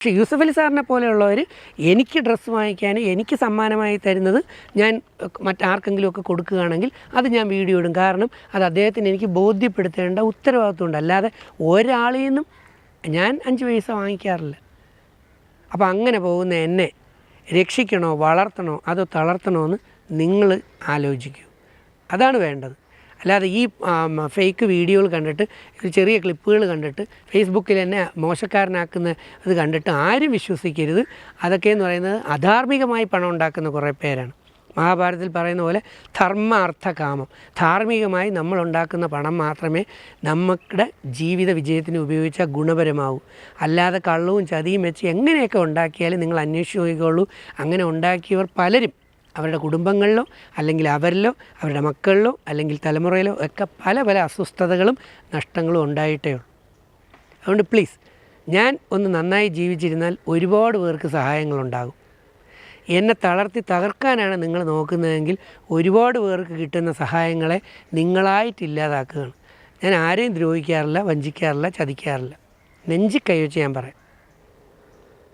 പക്ഷേ യൂസഫ് അലി സാറിനെ പോലെയുള്ളവർ എനിക്ക് ഡ്രസ്സ് വാങ്ങിക്കാൻ എനിക്ക് സമ്മാനമായി തരുന്നത് ഞാൻ മറ്റാർക്കെങ്കിലുമൊക്കെ കൊടുക്കുകയാണെങ്കിൽ അത് ഞാൻ വീഡിയോ ഇടും. കാരണം അത് അദ്ദേഹത്തിന് എനിക്ക് ബോധ്യപ്പെടുത്തേണ്ട ഉത്തരവാദിത്വമുണ്ട്. അല്ലാതെ ഒരാളിൽ നിന്നും ഞാൻ 5 പൈസ വാങ്ങിക്കാറില്ല. അപ്പോൾ അങ്ങനെ പോകുന്ന എന്നെ രക്ഷിക്കണോ, വളർത്തണോ, അതോ തളർത്തണോ എന്ന് നിങ്ങൾ ആലോചിക്കൂ. അതാണ് വേണ്ടത്. അല്ലാതെ ഈ ഫേക്ക് വീഡിയോകൾ കണ്ടിട്ട്, ചെറിയ ക്ലിപ്പുകൾ കണ്ടിട്ട് ഫേസ്ബുക്കിൽ എന്നെ മോശക്കാരനാക്കുന്ന ഇത് കണ്ടിട്ട് ആരും വിശ്വസിക്കരുത്. അതൊക്കെയെന്ന് പറയുന്നത് അധാർമികമായി പണം ഉണ്ടാക്കുന്ന കുറേ പേരാണ്. മഹാഭാരതത്തിൽ പറയുന്ന പോലെ ധർമ്മ അർത്ഥ കാമം, ധാർമ്മികമായി നമ്മൾ ഉണ്ടാക്കുന്ന പണം മാത്രമേ നമ്മുടെ ജീവിത വിജയത്തിന് ഉപയോഗിച്ചാൽ ഗുണപരമാവൂ. അല്ലാതെ കള്ളവും ചതിയും വെച്ച് എങ്ങനെയൊക്കെ ഉണ്ടാക്കിയാലും നിങ്ങൾ അന്വേഷിച്ച് നോക്കിക്കോളൂ. അങ്ങനെ ഉണ്ടാക്കിയവർ പലരും അവരുടെ കുടുംബങ്ങളിലോ അല്ലെങ്കിൽ അവരിലോ അവരുടെ മക്കളിലോ അല്ലെങ്കിൽ തലമുറയിലോ ഒക്കെ പല പല അസ്വസ്ഥതകളും നഷ്ടങ്ങളും ഉണ്ടായിട്ടേ ഉള്ളൂ. അതുകൊണ്ട് പ്ലീസ്, ഞാൻ ഒന്ന് നന്നായി ജീവിച്ചിരുന്നാൽ ഒരുപാട് പേർക്ക് സഹായങ്ങളുണ്ടാകും. എന്നെ തളർത്തി തകർക്കാനാണ് നിങ്ങൾ നോക്കുന്നതെങ്കിൽ ഒരുപാട് പേർക്ക് കിട്ടുന്ന സഹായങ്ങളെ നിങ്ങളായിട്ട് ഇല്ലാതാക്കുകയാണ്. ഞാൻ ആരെയും ദ്രോഹിക്കാറില്ല, വഞ്ചിക്കാറില്ല, ചതിക്കാറില്ല. നെഞ്ചി കൈവച്ച് ഞാൻ പറയാം.